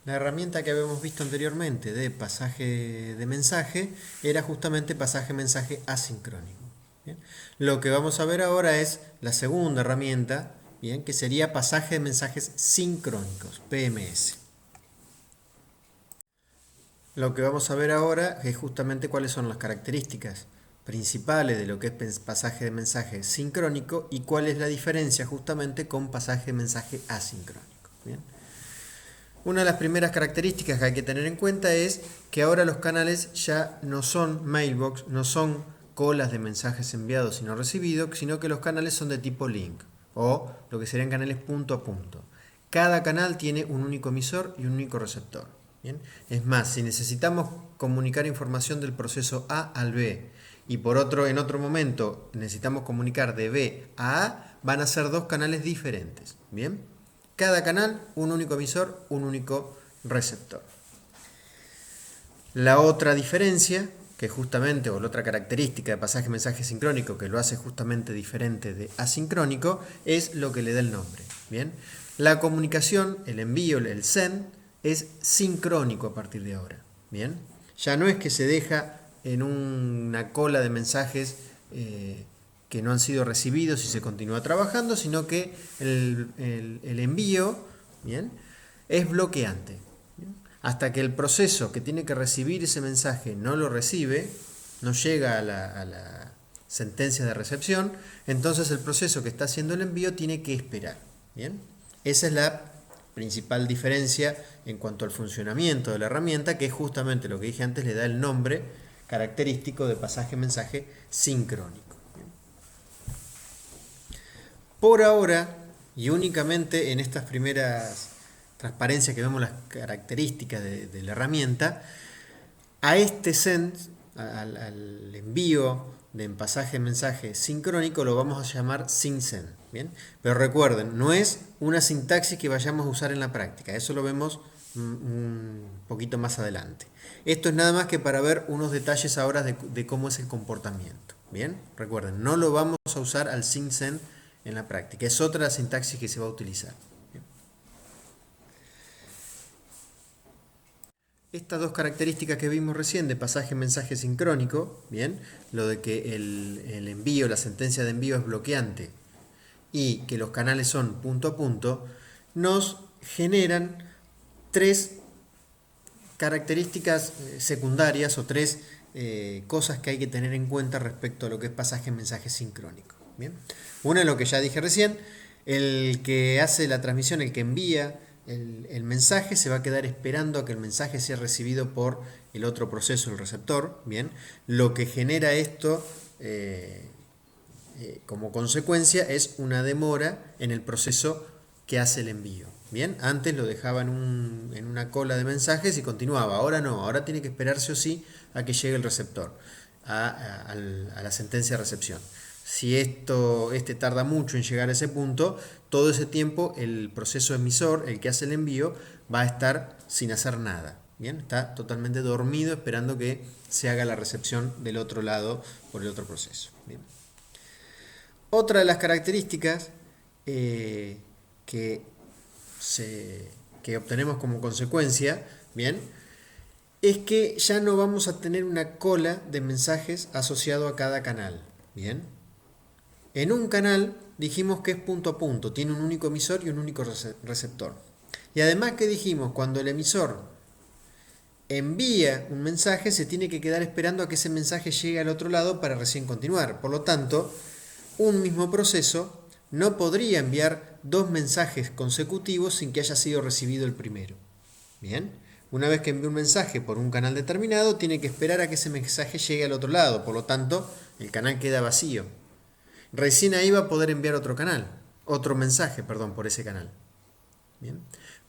La herramienta que habíamos visto anteriormente de pasaje de mensaje era justamente pasaje-mensaje asincrónico. ¿Bien? Lo que vamos a ver ahora es la segunda herramienta, ¿bien? Que sería pasaje de mensajes sincrónicos, PMS. Lo que vamos a ver ahora es justamente cuáles son las características principales de lo que es pasaje de mensaje sincrónico y cuál es la diferencia justamente con pasaje de mensaje asincrónico. ¿Bien? Una de las primeras características que hay que tener en cuenta es que ahora los canales ya no son mailbox, no son colas de mensajes enviados y no recibidos, sino que los canales son de tipo link o lo que serían canales punto a punto. Cada canal tiene un único emisor y un único receptor. ¿Bien? Es más, si necesitamos comunicar información del proceso A al B y en otro momento necesitamos comunicar de B a A, van a ser dos canales diferentes. ¿Bien? Cada canal, un único emisor, un único receptor. La otra diferencia, que justamente, o la otra característica de pasaje-mensaje sincrónico que lo hace justamente diferente de asincrónico, es lo que le da el nombre. ¿Bien? La comunicación, el envío, el send, es sincrónico a partir de ahora. ¿Bien? Ya no es que se deja en una cola de mensajes que no han sido recibidos y se continúa trabajando, sino que el envío, ¿bien?, es bloqueante. ¿Bien? Hasta que el proceso que tiene que recibir ese mensaje no lo recibe, no llega a la sentencia de recepción, entonces el proceso que está haciendo el envío tiene que esperar. ¿Bien? Esa es la principal diferencia en cuanto al funcionamiento de la herramienta, que es justamente lo que dije antes, le da el nombre característico de pasaje-mensaje sincrónico. Por ahora, y únicamente en estas primeras transparencias que vemos las características de la herramienta, a este send, al envío de pasaje mensaje sincrónico, lo vamos a llamar syncSend. ¿Bien? Pero recuerden, no es una sintaxis que vayamos a usar en la práctica, eso lo vemos un poquito más adelante. Esto es nada más que para ver unos detalles ahora de cómo es el comportamiento. ¿Bien? Recuerden, no lo vamos a usar al syncSend en la práctica, es otra sintaxis que se va a utilizar. ¿Bien? Estas dos características que vimos recién de pasaje-mensaje sincrónico, ¿bien?, lo de que el envío, la sentencia de envío es bloqueante y que los canales son punto a punto, nos generan tres características secundarias o tres cosas que hay que tener en cuenta respecto a lo que es pasaje-mensaje sincrónico. ¿Bien? Una es lo que ya dije recién, el que hace la transmisión, el que envía el mensaje, se va a quedar esperando a que el mensaje sea recibido por el otro proceso, el receptor. ¿Bien? Lo que genera esto como consecuencia es una demora en el proceso que hace el envío. Bien, antes lo dejaba en una cola de mensajes y continuaba, ahora no, ahora tiene que esperarse o sí a que llegue el receptor, a la sentencia de recepción. Si este tarda mucho en llegar a ese punto, todo ese tiempo el proceso emisor, el que hace el envío, va a estar sin hacer nada. Bien, está totalmente dormido esperando que se haga la recepción del otro lado por el otro proceso. Bien. Otra de las características que obtenemos como consecuencia, bien, es que ya no vamos a tener una cola de mensajes asociado a cada canal. Bien. En un canal dijimos que es punto a punto, tiene un único emisor y un único receptor. Y además que dijimos, cuando el emisor envía un mensaje, se tiene que quedar esperando a que ese mensaje llegue al otro lado para recién continuar. Por lo tanto, un mismo proceso no podría enviar dos mensajes consecutivos sin que haya sido recibido el primero. Bien, una vez que envía un mensaje por un canal determinado, tiene que esperar a que ese mensaje llegue al otro lado. Por lo tanto, el canal queda vacío. Recién ahí va a poder enviar otro mensaje, por ese canal. Bien.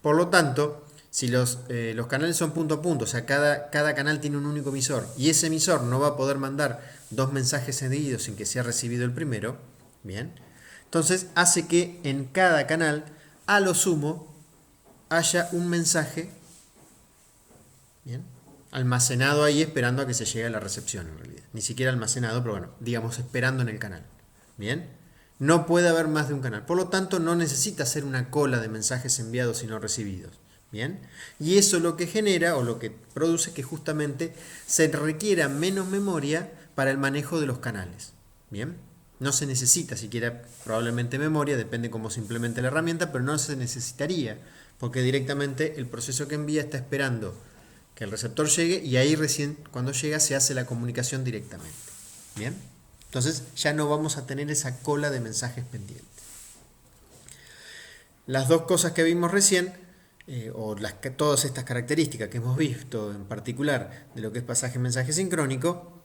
Por lo tanto, si los canales son punto a punto, o sea, cada canal tiene un único emisor y ese emisor no va a poder mandar dos mensajes seguidos sin que sea recibido el primero, bien, entonces hace que en cada canal, a lo sumo, haya un mensaje, bien, almacenado ahí esperando a que se llegue a la recepción en realidad. Ni siquiera almacenado, pero bueno, digamos esperando en el canal. Bien, no puede haber más de un canal. Por lo tanto, no necesita hacer una cola de mensajes enviados y no recibidos. ¿Bien? Y eso lo que genera o lo que produce que justamente se requiera menos memoria para el manejo de los canales. ¿Bien? No se necesita siquiera probablemente memoria, depende cómo se implemente la herramienta, pero no se necesitaría, porque directamente el proceso que envía está esperando que el receptor llegue y ahí recién cuando llega se hace la comunicación directamente. ¿Bien? Entonces ya no vamos a tener esa cola de mensajes pendientes. Las dos cosas que vimos recién, todas estas características que hemos visto en particular de lo que es pasaje-mensaje sincrónico,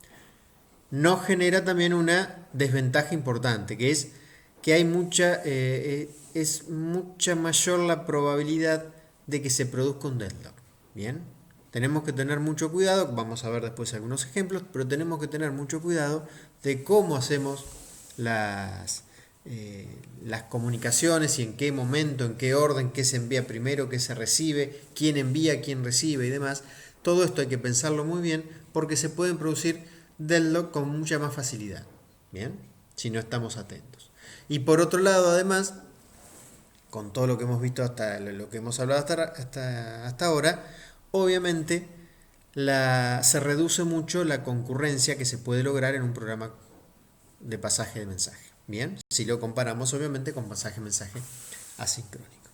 nos genera también una desventaja importante, que es que hay es mucha mayor la probabilidad de que se produzca un deadlock. Bien, tenemos que tener mucho cuidado, vamos a ver después algunos ejemplos, pero tenemos que tener mucho cuidado de cómo hacemos las comunicaciones y en qué momento, en qué orden, qué se envía primero, qué se recibe, quién envía, quién recibe y demás. Todo esto hay que pensarlo muy bien porque se pueden producir deadlock con mucha más facilidad, ¿bien? Si no estamos atentos. Y por otro lado, además, con todo lo que hemos visto hasta lo que hemos hablado hasta ahora, obviamente se reduce mucho la concurrencia que se puede lograr en un programa de pasaje de mensaje. Bien, si lo comparamos obviamente con pasaje-mensaje asincrónico.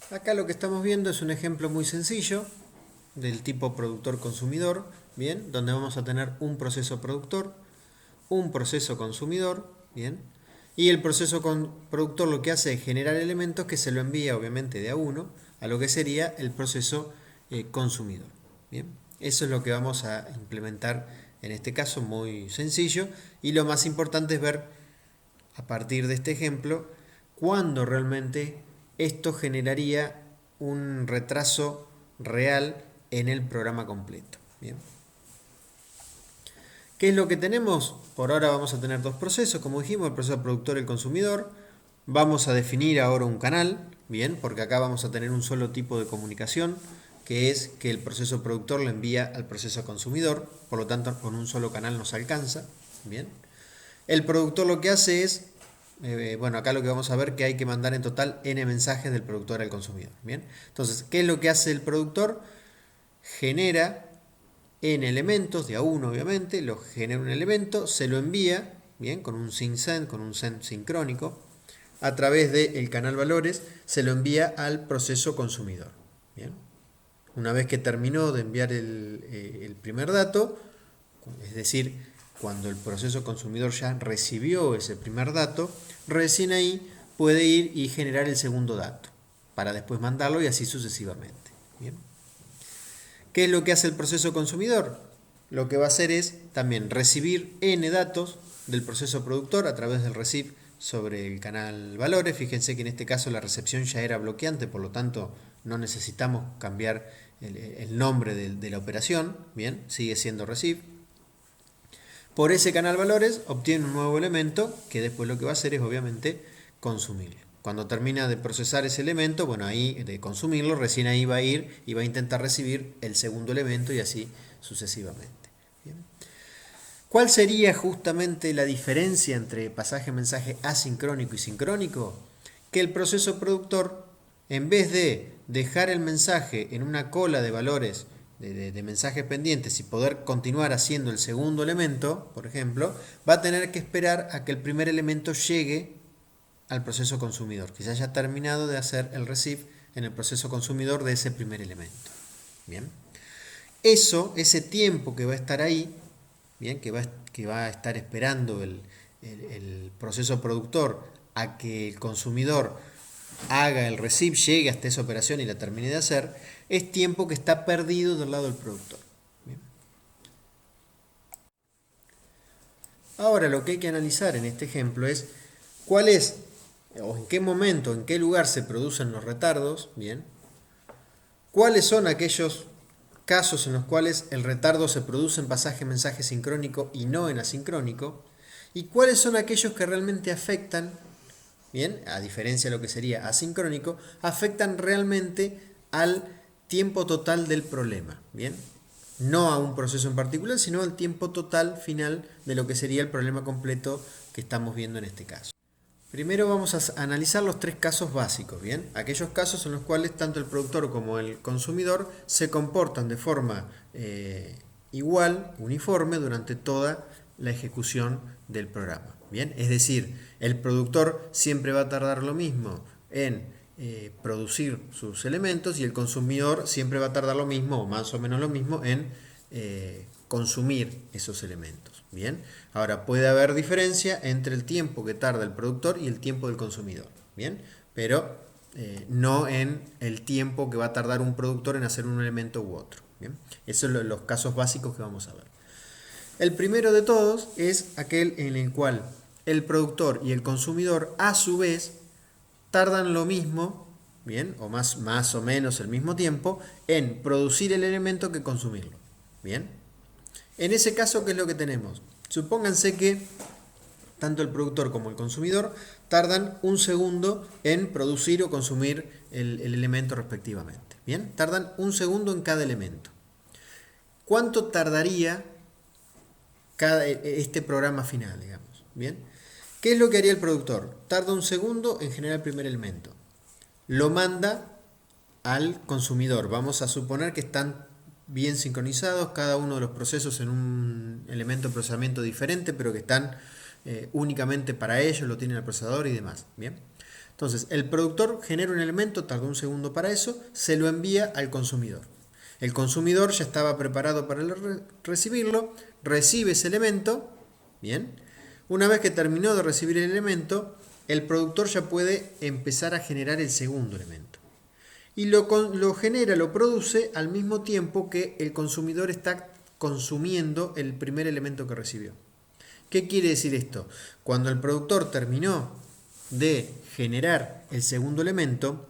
Acá lo que estamos viendo es un ejemplo muy sencillo del tipo productor-consumidor, bien, donde vamos a tener un proceso productor, un proceso consumidor, bien, y el proceso productor lo que hace es generar elementos que se lo envía obviamente de a uno a lo que sería el proceso consumidor, bien. Eso es lo que vamos a implementar en este caso, muy sencillo, y lo más importante es ver a partir de este ejemplo cuándo realmente esto generaría un retraso real en el programa completo. Bien. ¿Qué es lo que tenemos? Por ahora vamos a tener dos procesos, como dijimos, el proceso productor y el consumidor. Vamos a definir ahora un canal, bien, porque acá vamos a tener un solo tipo de comunicación, que es que el proceso productor le envía al proceso consumidor, por lo tanto con un solo canal nos alcanza, bien. El productor lo que hace es, bueno, acá lo que vamos a ver que hay que mandar en total n mensajes del productor al consumidor, bien. Entonces, ¿qué es lo que hace el productor? Genera n elementos, de a uno obviamente, lo genera un elemento, se lo envía, bien, con un sync-send, con un send sincrónico, a través del canal valores, se lo envía al proceso consumidor, bien. Una vez que terminó de enviar el primer dato, es decir, cuando el proceso consumidor ya recibió ese primer dato, recién ahí puede ir y generar el segundo dato, para después mandarlo y así sucesivamente. ¿Bien? ¿Qué es lo que hace el proceso consumidor? Lo que va a hacer es también recibir n datos del proceso productor a través del receive sobre el canal valores. Fíjense que en este caso la recepción ya era bloqueante, por lo tanto no necesitamos cambiar el nombre de la operación, bien, sigue siendo receive. Por ese canal valores obtiene un nuevo elemento que después lo que va a hacer es obviamente consumirlo. Cuando termina de procesar ese elemento, bueno, ahí de consumirlo, recién ahí va a ir y va a intentar recibir el segundo elemento y así sucesivamente. Bien. ¿Cuál sería justamente la diferencia entre pasaje-mensaje asincrónico y sincrónico? Que el proceso productor, en vez de dejar el mensaje en una cola de valores de mensajes pendientes y poder continuar haciendo el segundo elemento, por ejemplo, va a tener que esperar a que el primer elemento llegue al proceso consumidor, que se haya terminado de hacer el receive en el proceso consumidor de ese primer elemento. Bien. Ese tiempo que va a estar ahí, bien, que va a estar esperando el proceso productor a que el consumidor haga el receive, llegue hasta esa operación y la termine de hacer, es tiempo que está perdido del lado del productor. Bien. Ahora lo que hay que analizar en este ejemplo es cuál es o en qué momento, en qué lugar se producen los retardos, bien, cuáles son aquellos casos en los cuales el retardo se produce en pasaje-mensaje sincrónico y no en asincrónico, y cuáles son aquellos que realmente afectan, bien, a diferencia de lo que sería asincrónico, afectan realmente al tiempo total del problema, bien, no a un proceso en particular, sino al tiempo total final de lo que sería el problema completo que estamos viendo en este caso. Primero vamos a analizar los tres casos básicos, ¿bien? Aquellos casos en los cuales tanto el productor como el consumidor se comportan de forma igual, uniforme, durante toda la ejecución del programa, ¿bien? Es decir, el productor siempre va a tardar lo mismo en producir sus elementos y el consumidor siempre va a tardar lo mismo, o más o menos lo mismo, en consumir esos elementos, ¿bien? Ahora, puede haber diferencia entre el tiempo que tarda el productor y el tiempo del consumidor, ¿bien? Pero no en el tiempo que va a tardar un productor en hacer un elemento u otro, ¿bien? Esos son los casos básicos que vamos a ver. El primero de todos es aquel en el cual el productor y el consumidor a su vez tardan lo mismo, ¿bien? O más o menos el mismo tiempo en producir el elemento que consumirlo, ¿bien? En ese caso, ¿qué es lo que tenemos? Supónganse que tanto el productor como el consumidor tardan un segundo en producir o consumir el elemento respectivamente, ¿bien? Tardan un segundo en cada elemento. ¿Cuánto tardaría este programa final, digamos? ¿Bien? ¿Qué es lo que haría el productor? Tarda un segundo en generar el primer elemento. Lo manda al consumidor. Vamos a suponer que están bien sincronizados, cada uno de los procesos en un elemento de procesamiento diferente, pero que están únicamente para ellos, lo tienen el procesador y demás. ¿Bien? Entonces, el productor genera un elemento, tarda un segundo para eso, se lo envía al consumidor. El consumidor ya estaba preparado para recibirlo, recibe ese elemento, ¿bien? Una vez que terminó de recibir el elemento, el productor ya puede empezar a generar el segundo elemento. Y lo genera, lo produce al mismo tiempo que el consumidor está consumiendo el primer elemento que recibió. ¿Qué quiere decir esto? Cuando el productor terminó de generar el segundo elemento,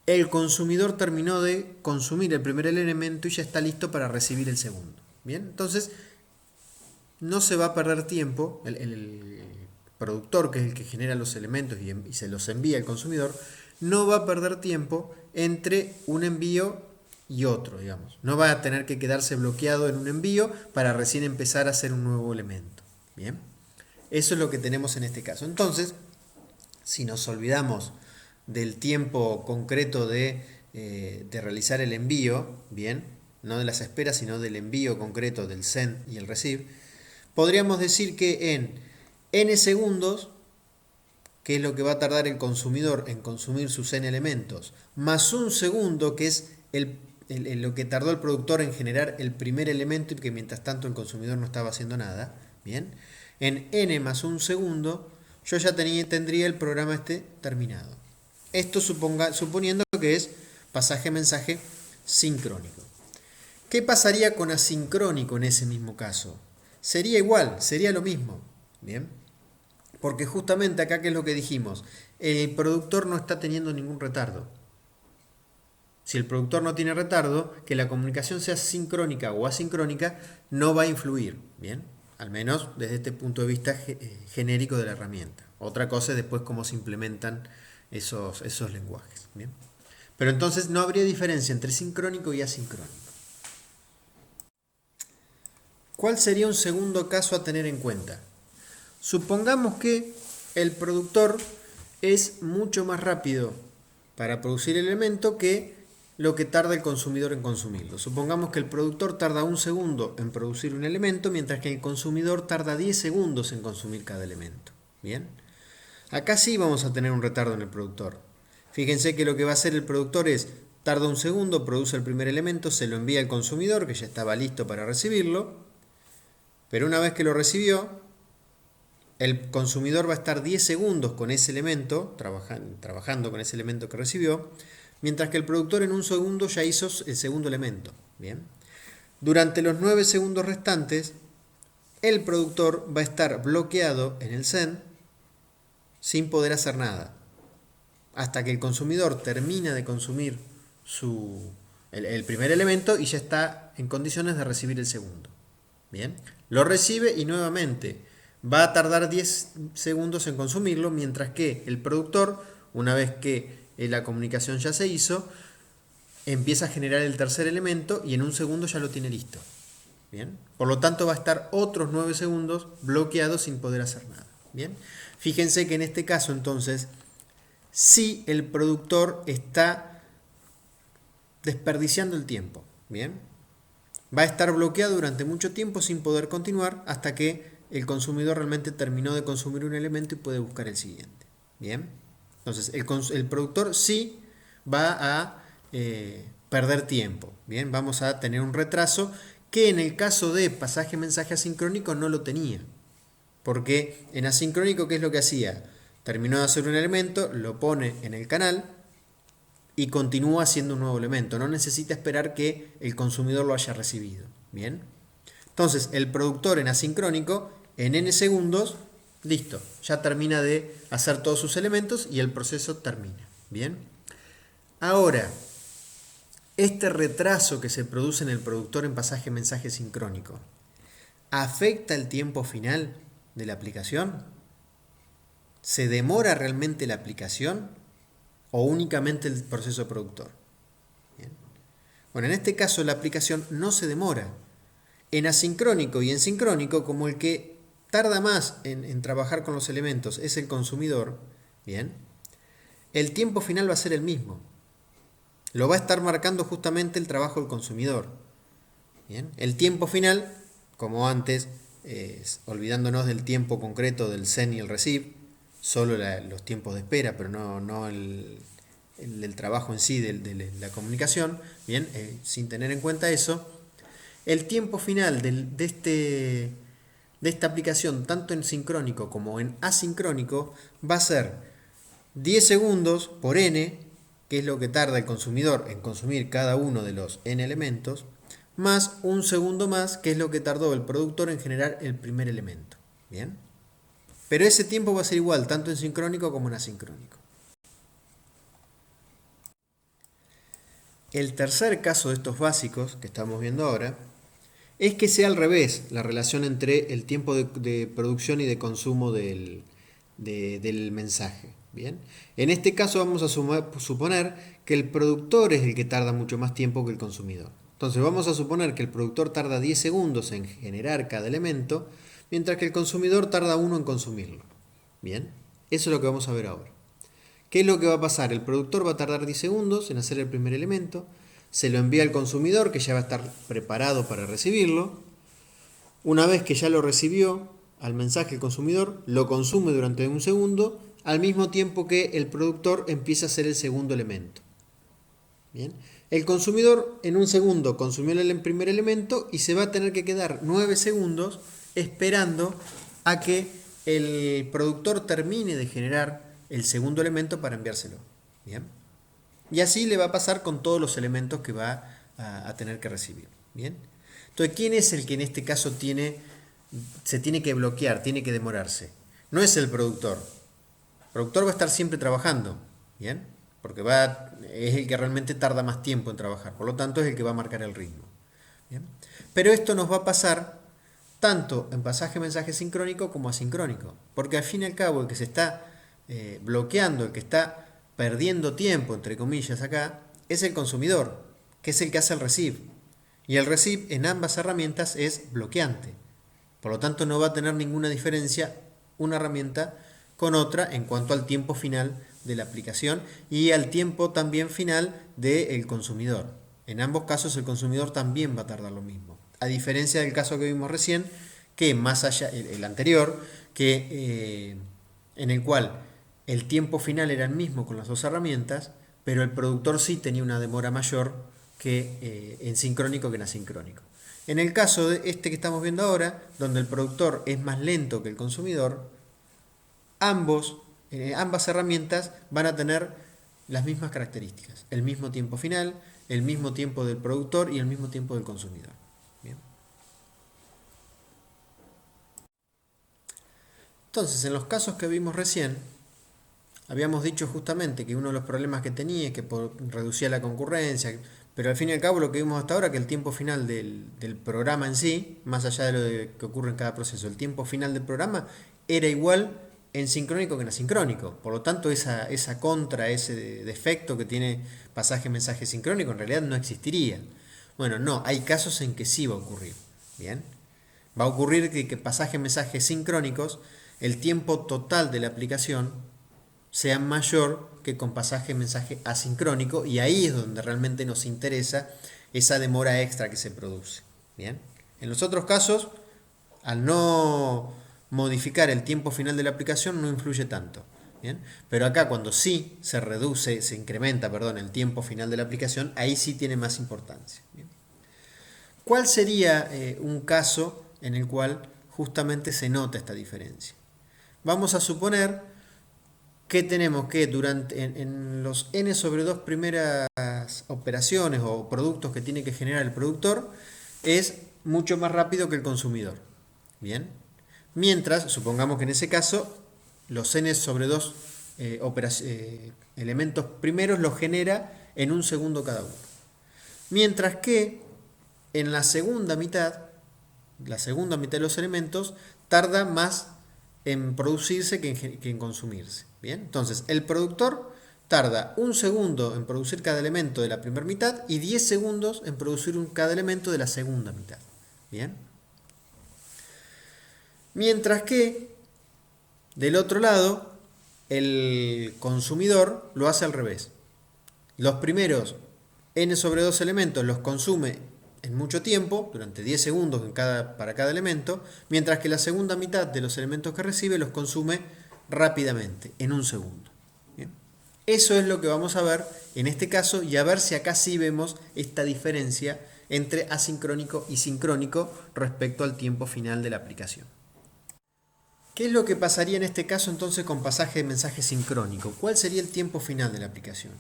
el consumidor terminó de consumir el primer elemento y ya está listo para recibir el segundo. Bien, entonces no se va a perder tiempo. El productor, que es el que genera los elementos y se los envía al consumidor, no va a perder tiempo entre un envío y otro, digamos. No va a tener que quedarse bloqueado en un envío para recién empezar a hacer un nuevo elemento. Bien, eso es lo que tenemos en este caso. Entonces, si nos olvidamos del tiempo concreto de realizar el envío, bien, no de las esperas, sino del envío concreto del send y el receive, podríamos decir que en n segundos, que es lo que va a tardar el consumidor en consumir sus n elementos, más un segundo, que es lo que tardó el productor en generar el primer elemento y que mientras tanto el consumidor no estaba haciendo nada, bien, en n más un segundo, yo ya tendría el programa terminado. Esto suponiendo que es pasaje-mensaje sincrónico. ¿Qué pasaría con asincrónico en ese mismo caso? Sería igual, sería lo mismo. ¿Bien? Porque justamente acá, ¿qué es lo que dijimos? El productor no está teniendo ningún retardo. Si el productor no tiene retardo, que la comunicación sea sincrónica o asincrónica no va a influir. ¿Bien? Al menos desde este punto de vista genérico de la herramienta. Otra cosa es después cómo se implementan esos lenguajes. ¿Bien? Pero entonces no habría diferencia entre sincrónico y asincrónico. ¿Cuál sería un segundo caso a tener en cuenta? Supongamos que el productor es mucho más rápido para producir el elemento que lo que tarda el consumidor en consumirlo. Supongamos que el productor tarda un segundo en producir un elemento, mientras que el consumidor tarda 10 segundos en consumir cada elemento. ¿Bien? Acá sí vamos a tener un retardo en el productor. Fíjense que lo que va a hacer el productor es, tarda un segundo, produce el primer elemento, se lo envía al consumidor, que ya estaba listo para recibirlo, pero una vez que lo recibió, el consumidor va a estar 10 segundos con ese elemento, trabajando con ese elemento que recibió, mientras que el productor en un segundo ya hizo el segundo elemento. ¿Bien? Durante los 9 segundos restantes, el productor va a estar bloqueado en el send sin poder hacer nada, hasta que el consumidor termina de consumir el primer elemento y ya está en condiciones de recibir el segundo. Bien, lo recibe y nuevamente va a tardar 10 segundos en consumirlo, mientras que el productor, una vez que la comunicación ya se hizo, empieza a generar el tercer elemento y en un segundo ya lo tiene listo. Bien, por lo tanto va a estar otros 9 segundos bloqueado sin poder hacer nada. Bien, fíjense que en este caso entonces, sí el productor está desperdiciando el tiempo. Bien, va a estar bloqueado durante mucho tiempo sin poder continuar hasta que el consumidor realmente terminó de consumir un elemento y puede buscar el siguiente. Bien, entonces el productor sí va a perder tiempo. Bien, vamos a tener un retraso que en el caso de pasaje-mensaje asincrónico no lo tenía. Porque en asincrónico, ¿qué es lo que hacía? Terminó de hacer un elemento, lo pone en el canal y continúa haciendo un nuevo elemento. No necesita esperar que el consumidor lo haya recibido. Bien. Entonces, el productor en asincrónico, en n segundos, listo, ya termina de hacer todos sus elementos y el proceso termina. Bien. Ahora, este retraso que se produce en el productor en pasaje-mensaje sincrónico, ¿afecta el tiempo final de la aplicación? ¿Se demora realmente la aplicación o únicamente el proceso productor? Bien. Bueno, en este caso la aplicación no se demora. En asincrónico y en sincrónico, como el que tarda más en trabajar con los elementos es el consumidor, bien, el tiempo final va a ser el mismo. Lo va a estar marcando justamente el trabajo del consumidor. Bien. El tiempo final, como antes, olvidándonos del tiempo concreto del send y el receive, solo los tiempos de espera, pero no el trabajo en sí de la comunicación, bien, sin tener en cuenta eso, el tiempo final de esta aplicación, tanto en sincrónico como en asincrónico, va a ser 10 segundos por n, que es lo que tarda el consumidor en consumir cada uno de los n elementos, más un segundo más, que es lo que tardó el productor en generar el primer elemento. Bien. Pero ese tiempo va a ser igual, tanto en sincrónico como en asincrónico. El tercer caso de estos básicos que estamos viendo ahora es que sea al revés la relación entre el tiempo de producción y de consumo del mensaje. Bien. En este caso vamos a suponer que el productor es el que tarda mucho más tiempo que el consumidor. Entonces vamos a suponer que el productor tarda 10 segundos en generar cada elemento, mientras que el consumidor tarda 1 en consumirlo. Bien, eso es lo que vamos a ver ahora. ¿Qué es lo que va a pasar? El productor va a tardar 10 segundos en hacer el primer elemento, se lo envía al consumidor, que ya va a estar preparado para recibirlo. Una vez que ya lo recibió al mensaje el consumidor, lo consume durante un segundo, al mismo tiempo que el productor empieza a hacer el segundo elemento. Bien. El consumidor en un segundo consumió el primer elemento y se va a tener que quedar 9 segundos esperando a que el productor termine de generar el segundo elemento para enviárselo. Bien. Y así le va a pasar con todos los elementos que va a tener que recibir. Bien. Entonces, ¿quién es el que en este caso se tiene que bloquear, tiene que demorarse? No es el productor. El productor va a estar siempre trabajando. Bien. Porque es el que realmente tarda más tiempo en trabajar, por lo tanto es el que va a marcar el ritmo. ¿Bien? Pero esto nos va a pasar tanto en pasaje-mensaje sincrónico como asincrónico, porque al fin y al cabo el que se está bloqueando, el que está perdiendo tiempo, entre comillas acá, es el consumidor, que es el que hace el receive. Y el receive en ambas herramientas es bloqueante. Por lo tanto no va a tener ninguna diferencia una herramienta con otra en cuanto al tiempo final de la aplicación y al tiempo también final del consumidor. En ambos casos el consumidor también va a tardar lo mismo. A diferencia del caso que vimos recién, que más allá, el anterior, en el cual el tiempo final era el mismo con las dos herramientas, pero el productor sí tenía una demora mayor que en sincrónico que en asincrónico. En el caso de este que estamos viendo ahora, donde el productor es más lento que el consumidor, ambas herramientas van a tener las mismas características, el mismo tiempo final, el mismo tiempo del productor y el mismo tiempo del consumidor. Bien. Entonces, en los casos que vimos recién, habíamos dicho justamente que uno de los problemas que tenía es que reducía la concurrencia, pero al fin y al cabo lo que vimos hasta ahora, que el tiempo final del programa en sí, más allá de lo que ocurre en cada proceso, el tiempo final del programa era igual en sincrónico que en asincrónico. Por lo tanto, ese defecto que tiene pasaje-mensaje sincrónico en realidad no existiría. Bueno, no, hay casos en que sí va a ocurrir. Bien. Va a ocurrir que pasaje-mensajes sincrónicos el tiempo total de la aplicación sea mayor que con pasaje de mensaje asincrónico, y ahí es donde realmente nos interesa esa demora extra que se produce. Bien. En los otros casos, al no modificar el tiempo final de la aplicación, no influye tanto. Bien. Pero acá cuando sí se incrementa, el tiempo final de la aplicación, ahí sí tiene más importancia. Bien. ¿Cuál sería un caso en el cual justamente se nota esta diferencia? Vamos a suponer que tenemos que en los n sobre 2 primeras operaciones o productos que tiene que generar el productor es mucho más rápido que el consumidor. Bien. Mientras, supongamos que en ese caso, los n sobre 2 elementos primeros los genera en un segundo cada uno. Mientras que en la segunda mitad de los elementos tarda más en producirse que en consumirse. Bien, entonces el productor tarda 1 segundo en producir cada elemento de la primera mitad y 10 segundos en producir cada elemento de la segunda mitad. Bien. Mientras que del otro lado el consumidor lo hace al revés. Los primeros n sobre 2 elementos los consume en mucho tiempo, durante 10 segundos para cada elemento, mientras que la segunda mitad de los elementos que recibe los consume rápidamente, en 1 segundo. ¿Bien? Eso es lo que vamos a ver en este caso, y a ver si acá sí vemos esta diferencia entre asincrónico y sincrónico respecto al tiempo final de la aplicación. ¿Qué es lo que pasaría en este caso entonces con pasaje de mensaje sincrónico? ¿Cuál sería el tiempo final de la aplicación?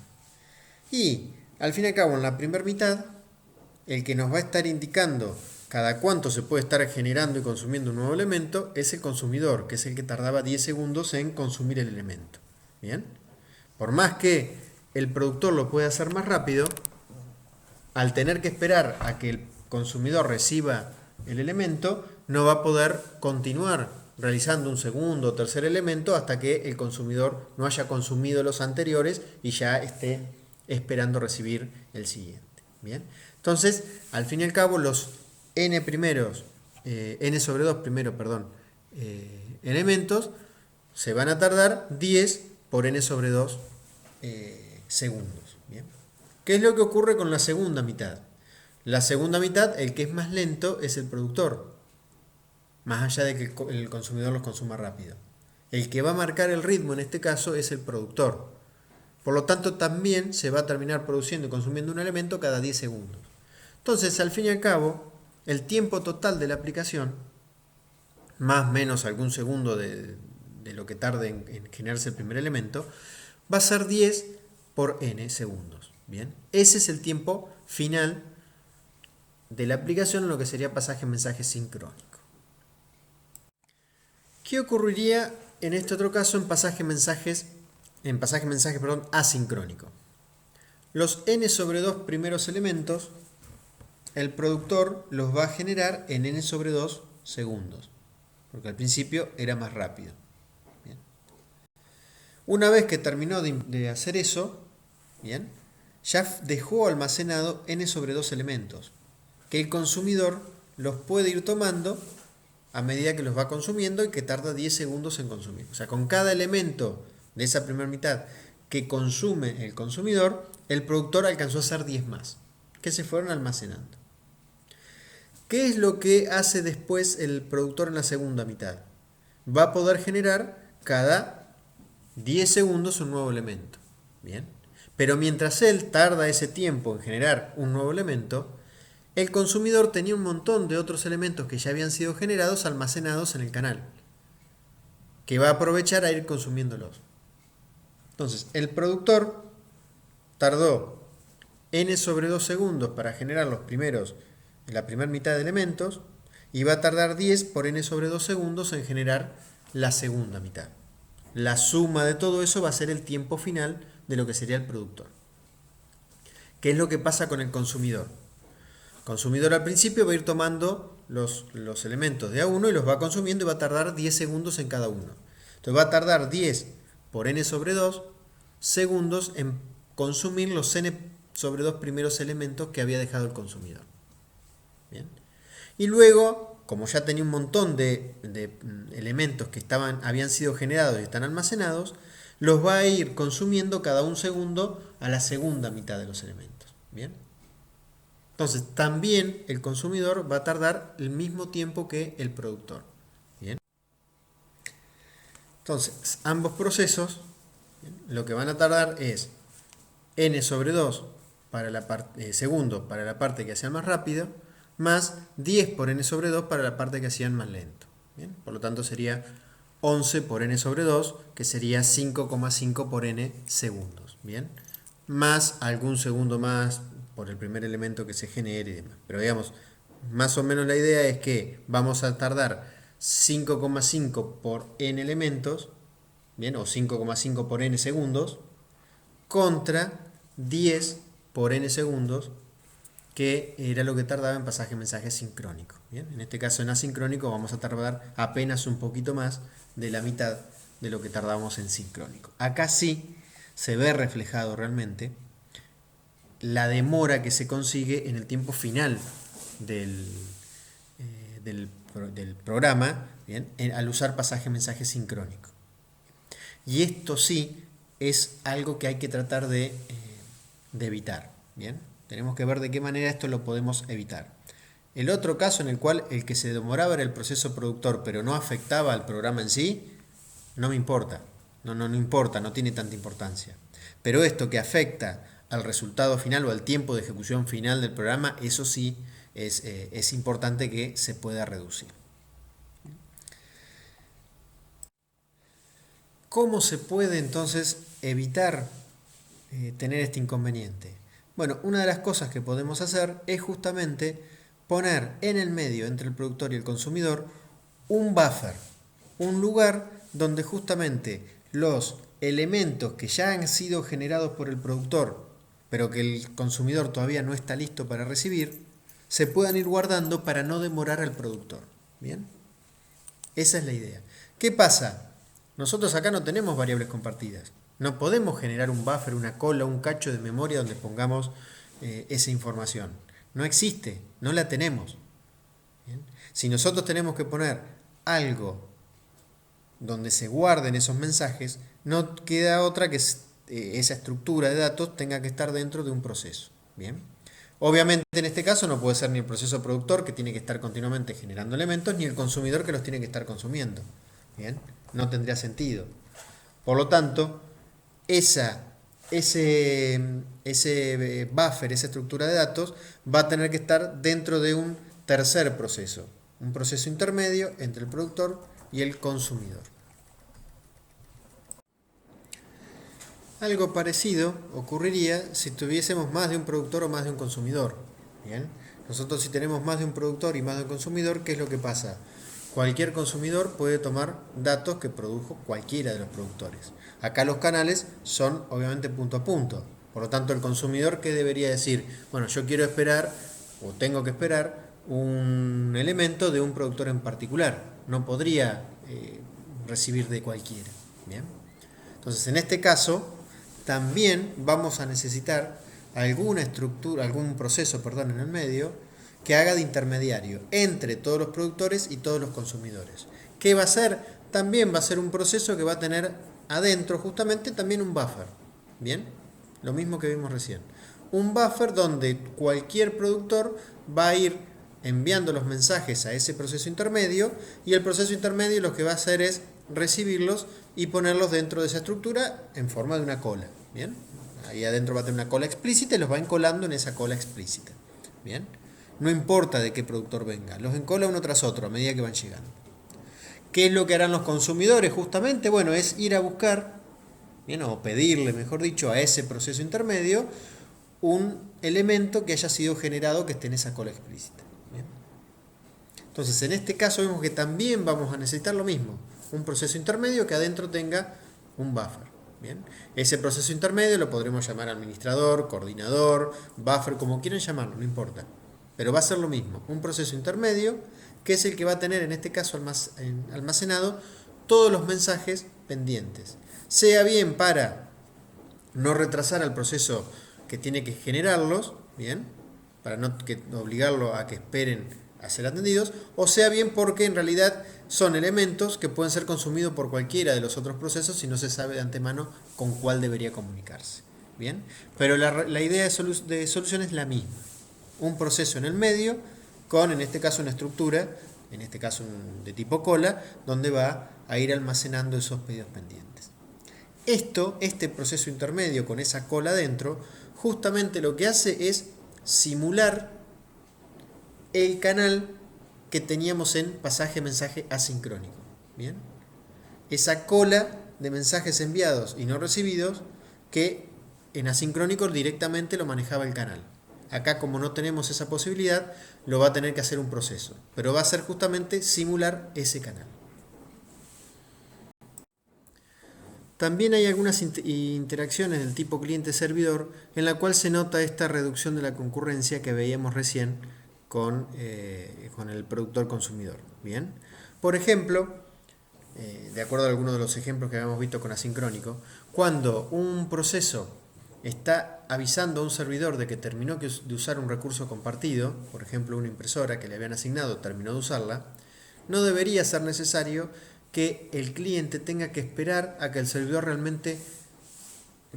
Y al fin y al cabo, en la primera mitad, el que nos va a estar indicando cada cuánto se puede estar generando y consumiendo un nuevo elemento es el consumidor, que es el que tardaba 10 segundos en consumir el elemento. Bien. Por más que el productor lo pueda hacer más rápido, al tener que esperar a que el consumidor reciba el elemento, no va a poder continuar realizando un segundo o tercer elemento hasta que el consumidor no haya consumido los anteriores y ya esté esperando recibir el siguiente. Bien. Entonces, al fin y al cabo, los n sobre 2 elementos se van a tardar 10 por n sobre 2 segundos. Bien. ¿Qué es lo que ocurre con la segunda mitad? La segunda mitad, el que es más lento es el productor, más allá de que el consumidor los consuma rápido. El que va a marcar el ritmo en este caso es el productor. Por lo tanto, también se va a terminar produciendo y consumiendo un elemento cada 10 segundos. Entonces, al fin y al cabo, el tiempo total de la aplicación, más o menos algún segundo de lo que tarde en generarse el primer elemento, va a ser 10 por n segundos. Bien, ese es el tiempo final de la aplicación en lo que sería pasaje mensaje sincrónico. ¿Qué ocurriría en este otro caso en pasaje mensaje asincrónico? Los n sobre 2 primeros elementos, el productor los va a generar en n sobre 2 segundos, porque al principio era más rápido. Bien. Una vez que terminó de hacer eso, bien, ya dejó almacenado n sobre 2 elementos, que el consumidor los puede ir tomando a medida que los va consumiendo y que tarda 10 segundos en consumir. O sea, con cada elemento de esa primera mitad que consume el consumidor, el productor alcanzó a hacer 10 más, que se fueron almacenando. ¿Qué es lo que hace después el productor en la segunda mitad? Va a poder generar cada 10 segundos un nuevo elemento. Bien. Pero mientras él tarda ese tiempo en generar un nuevo elemento, el consumidor tenía un montón de otros elementos que ya habían sido generados almacenados en el canal, que va a aprovechar a ir consumiéndolos. Entonces, el productor tardó n sobre 2 segundos para generar la primera mitad de elementos, y va a tardar 10 por n sobre 2 segundos en generar la segunda mitad. La suma de todo eso va a ser el tiempo final de lo que sería el productor. ¿Qué es lo que pasa con el consumidor? El consumidor al principio va a ir tomando los elementos de a uno y los va consumiendo y va a tardar 10 segundos en cada uno. Entonces va a tardar 10 por n sobre 2 segundos en consumir los n sobre 2 primeros elementos que había dejado el consumidor. Bien. Y luego como ya tenía un montón de elementos que habían sido generados y están almacenados, los va a ir consumiendo cada un segundo a la segunda mitad de los elementos. ¿Bien? Entonces, también el consumidor va a tardar el mismo tiempo que el productor. ¿Bien? Entonces, ambos procesos, ¿bien?, lo que van a tardar es n sobre 2 para la segundo para la parte que hacían más rápido, más 10 por n sobre 2 para la parte que hacían más lento. ¿Bien? Por lo tanto, sería 11 por n sobre 2, que sería 5,5 por n segundos. ¿Bien? Más algún segundo más por el primer elemento que se genere y demás. Pero digamos, más o menos la idea es que vamos a tardar 5,5 por n elementos, ¿bien?, o 5,5 por n segundos, contra 10 por n segundos, que era lo que tardaba en pasaje de mensaje sincrónico. ¿Bien? En este caso, en asincrónico, vamos a tardar apenas un poquito más de la mitad de lo que tardamos en sincrónico. Acá sí se ve reflejado realmente la demora que se consigue en el tiempo final del programa, ¿bien?, al usar pasaje de mensaje sincrónico. Y esto sí es algo que hay que tratar de evitar. ¿Bien? Tenemos que ver de qué manera esto lo podemos evitar. El otro caso en el cual el que se demoraba era el proceso productor, pero no afectaba al programa en sí, no me importa. No importa, no tiene tanta importancia. Pero esto que afecta al resultado final o al tiempo de ejecución final del programa, eso sí es importante que se pueda reducir. ¿Cómo se puede entonces evitar tener este inconveniente? Bueno, una de las cosas que podemos hacer es justamente poner en el medio entre el productor y el consumidor un buffer, un lugar donde justamente los elementos que ya han sido generados por el productor, pero que el consumidor todavía no está listo para recibir, se puedan ir guardando para no demorar al productor. ¿Bien? Esa es la idea. ¿Qué pasa? Nosotros acá no tenemos variables compartidas. No podemos generar un buffer, una cola, un cacho de memoria donde pongamos esa información. No existe, no la tenemos. ¿Bien? Si nosotros tenemos que poner algo donde se guarden esos mensajes, no queda otra que esa estructura de datos tenga que estar dentro de un proceso. ¿Bien? Obviamente en este caso no puede ser ni el proceso productor, que tiene que estar continuamente generando elementos, ni el consumidor, que los tiene que estar consumiendo. ¿Bien? No tendría sentido. Por lo tanto, ese buffer, esa estructura de datos, va a tener que estar dentro de un tercer proceso, un proceso intermedio entre el productor y el consumidor. Algo parecido ocurriría si tuviésemos más de un productor o más de un consumidor. ¿Bien? Nosotros, si tenemos más de un productor y más de un consumidor, ¿qué es lo que pasa? Cualquier consumidor puede tomar datos que produjo cualquiera de los productores. Acá los canales son obviamente punto a punto. Por lo tanto, el consumidor, ¿qué debería decir? Bueno, yo quiero esperar o tengo que esperar un elemento de un productor en particular. No podría recibir de cualquiera. ¿Bien? Entonces, en este caso, también vamos a necesitar alguna estructura, algún proceso, en el medio, que haga de intermediario entre todos los productores y todos los consumidores. ¿Qué va a ser? También va a ser un proceso que va a tener adentro justamente también un buffer. ¿Bien? Lo mismo que vimos recién. Un buffer donde cualquier productor va a ir enviando los mensajes a ese proceso intermedio, y el proceso intermedio lo que va a hacer es recibirlos y ponerlos dentro de esa estructura en forma de una cola. ¿Bien? Ahí adentro va a tener una cola explícita y los va encolando en esa cola explícita. ¿Bien? No importa de qué productor venga, los encola uno tras otro a medida que van llegando. ¿Qué es lo que harán los consumidores? Justamente, bueno, es ir a buscar, ¿bien?, o pedirle, mejor dicho, a ese proceso intermedio un elemento que haya sido generado que esté en esa cola explícita. ¿Bien? Entonces, en este caso vemos que también vamos a necesitar lo mismo, un proceso intermedio que adentro tenga un buffer. ¿Bien? Ese proceso intermedio lo podremos llamar administrador, coordinador, buffer, como quieran llamarlo, no importa. Pero va a ser lo mismo, un proceso intermedio que es el que va a tener en este caso almacenado todos los mensajes pendientes. Sea bien para no retrasar al proceso que tiene que generarlos, ¿bien?, para no obligarlo a que esperen a ser atendidos, o sea bien porque en realidad son elementos que pueden ser consumidos por cualquiera de los otros procesos si no se sabe de antemano con cuál debería comunicarse. Bien, pero la idea de solución es la misma. Un proceso en el medio con, en este caso, una estructura, en este caso de tipo cola, donde va a ir almacenando esos pedidos pendientes. Este proceso intermedio con esa cola dentro, justamente lo que hace es simular el canal que teníamos en pasaje-mensaje asincrónico. ¿Bien? Esa cola de mensajes enviados y no recibidos que en asincrónico directamente lo manejaba el canal. Acá, como no tenemos esa posibilidad, lo va a tener que hacer un proceso, pero va a ser justamente simular ese canal. También hay algunas interacciones del tipo cliente-servidor en la cual se nota esta reducción de la concurrencia que veíamos recién con el productor-consumidor. Bien, por ejemplo, de acuerdo a algunos de los ejemplos que habíamos visto con asincrónico, cuando un proceso está avisando a un servidor de que terminó de usar un recurso compartido, por ejemplo una impresora que le habían asignado terminó de usarla, no debería ser necesario que el cliente tenga que esperar a que el servidor realmente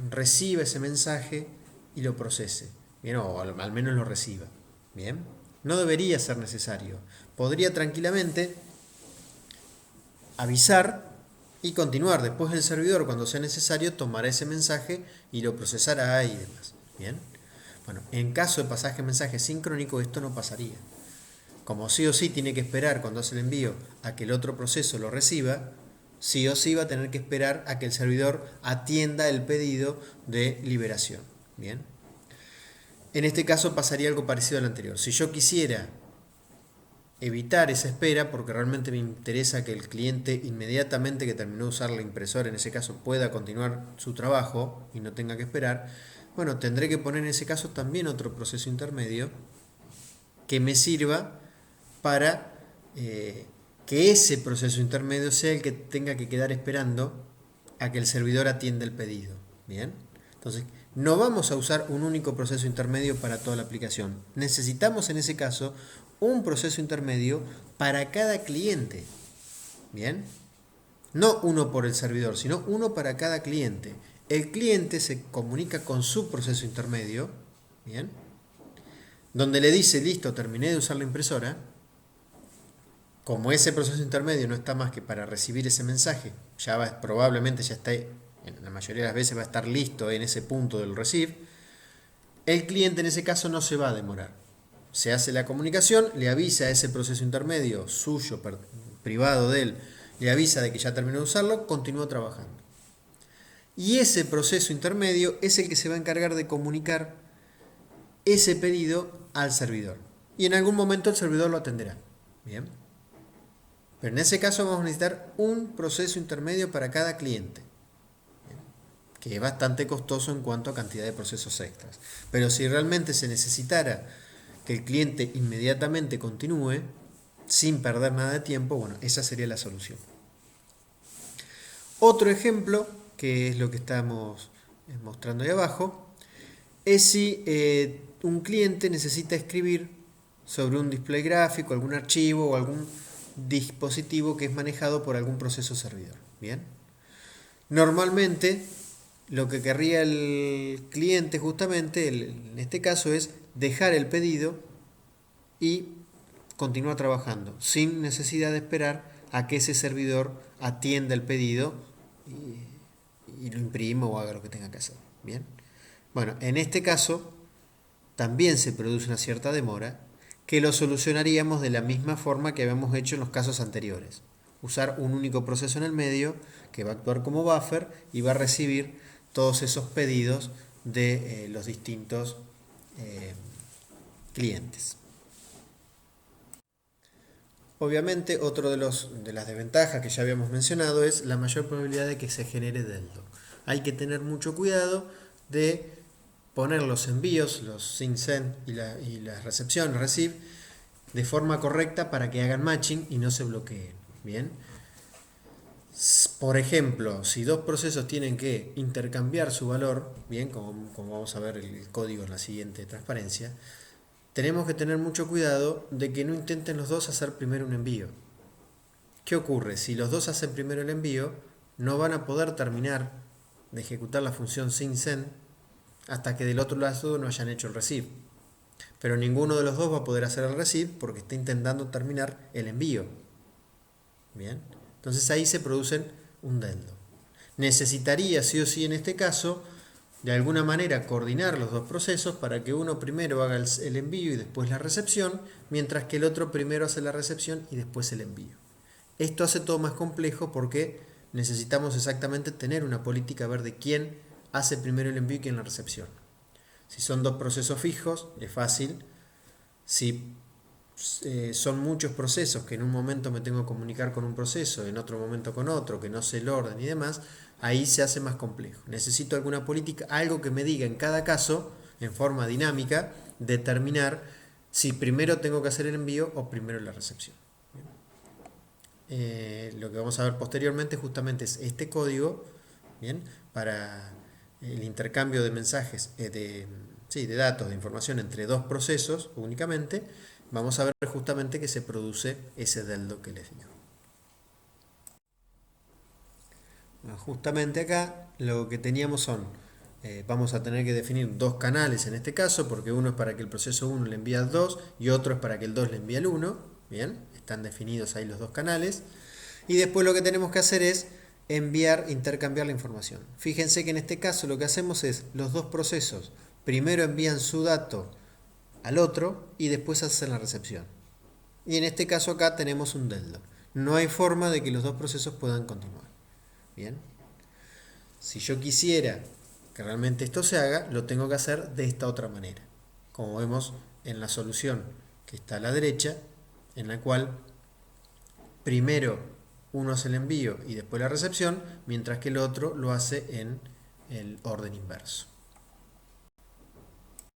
reciba ese mensaje y lo procese, ¿bien? O al menos lo reciba. ¿Bien? No debería ser necesario. Podría tranquilamente avisar y continuar. Después el servidor, cuando sea necesario, tomará ese mensaje y lo procesará y demás. ¿Bien? Bueno, en caso de pasaje-mensaje sincrónico esto no pasaría. Como sí o sí tiene que esperar cuando hace el envío a que el otro proceso lo reciba, sí o sí va a tener que esperar a que el servidor atienda el pedido de liberación. ¿Bien? En este caso pasaría algo parecido al anterior. Si yo quisiera evitar esa espera, porque realmente me interesa que el cliente inmediatamente que terminó de usar la impresora, en ese caso, pueda continuar su trabajo y no tenga que esperar, bueno, tendré que poner en ese caso también otro proceso intermedio que me sirva para que ese proceso intermedio sea el que tenga que quedar esperando a que el servidor atienda el pedido. ¿Bien? Entonces, no vamos a usar un único proceso intermedio para toda la aplicación. Necesitamos en ese caso un proceso intermedio para cada cliente. ¿Bien? No uno por el servidor, sino uno para cada cliente. El cliente se comunica con su proceso intermedio, ¿bien? Donde le dice, listo, terminé de usar la impresora. Como ese proceso intermedio no está más que para recibir ese mensaje, probablemente ya está, en la mayoría de las veces va a estar listo en ese punto del receive, el cliente en ese caso no se va a demorar. Se hace la comunicación, le avisa a ese proceso intermedio suyo, privado de él, le avisa de que ya terminó de usarlo, continúa trabajando. Y ese proceso intermedio es el que se va a encargar de comunicar ese pedido al servidor. Y en algún momento el servidor lo atenderá. Bien. Pero en ese caso vamos a necesitar un proceso intermedio para cada cliente, que es bastante costoso en cuanto a cantidad de procesos extras. Pero si realmente se necesitara que el cliente inmediatamente continúe, sin perder nada de tiempo, bueno, esa sería la solución. Otro ejemplo, que es lo que estamos mostrando ahí abajo, es si un cliente necesita escribir sobre un display gráfico, algún archivo o algún dispositivo que es manejado por algún proceso servidor. Bien. Normalmente lo que querría el cliente justamente en este caso es dejar el pedido y continuar trabajando sin necesidad de esperar a que ese servidor atienda el pedido y lo imprima o haga lo que tenga que hacer. Bien. Bueno, en este caso también se produce una cierta demora que lo solucionaríamos de la misma forma que habíamos hecho en los casos anteriores. Usar un único proceso en el medio que va a actuar como buffer y va a recibir todos esos pedidos de los distintos clientes. Obviamente, otro de las desventajas que ya habíamos mencionado es la mayor probabilidad de que se genere delta. Hay que tener mucho cuidado de poner los envíos, los sync send y las recepción, receive, de forma correcta para que hagan matching y no se bloqueen. Bien. Por ejemplo, si dos procesos tienen que intercambiar su valor, bien, como vamos a ver el código en la siguiente transparencia, tenemos que tener mucho cuidado de que no intenten los dos hacer primero un envío. ¿Qué ocurre? Si los dos hacen primero el envío, no van a poder terminar de ejecutar la función SYN-SEND hasta que del otro lado no hayan hecho el receive. Pero ninguno de los dos va a poder hacer el receive porque está intentando terminar el envío. Bien, entonces ahí se producen un deldo. Necesitaría sí o sí en este caso de alguna manera coordinar los dos procesos para que uno primero haga el envío y después la recepción, mientras que el otro primero hace la recepción y después el envío. Esto hace todo más complejo porque necesitamos exactamente tener una política, ver de quién hace primero el envío y quién la recepción. Si son dos procesos fijos, es fácil. Si son muchos procesos que en un momento me tengo que comunicar con un proceso, en otro momento con otro, que no sé el orden y demás, ahí se hace más complejo. Necesito alguna política, algo que me diga en cada caso, en forma dinámica, determinar si primero tengo que hacer el envío o primero la recepción. Lo que vamos a ver posteriormente justamente es este código, ¿bien? Para el intercambio de mensajes, de datos, de información entre dos procesos únicamente. Vamos a ver justamente que se produce ese deldo que les digo. Justamente acá lo que teníamos son, vamos a tener que definir dos canales en este caso, porque uno es para que el proceso 1 le envíe al 2 y otro es para que el 2 le envíe al 1. Bien, están definidos ahí los dos canales. Y después lo que tenemos que hacer es intercambiar la información. Fíjense que en este caso lo que hacemos es, los dos procesos primero envían su dato al otro y después hacen la recepción. Y en este caso acá tenemos un deldo. No hay forma de que los dos procesos puedan continuar. Bien. Si yo quisiera que realmente esto se haga, lo tengo que hacer de esta otra manera. Como vemos en la solución que está a la derecha, en la cual primero uno hace el envío y después la recepción, mientras que el otro lo hace en el orden inverso.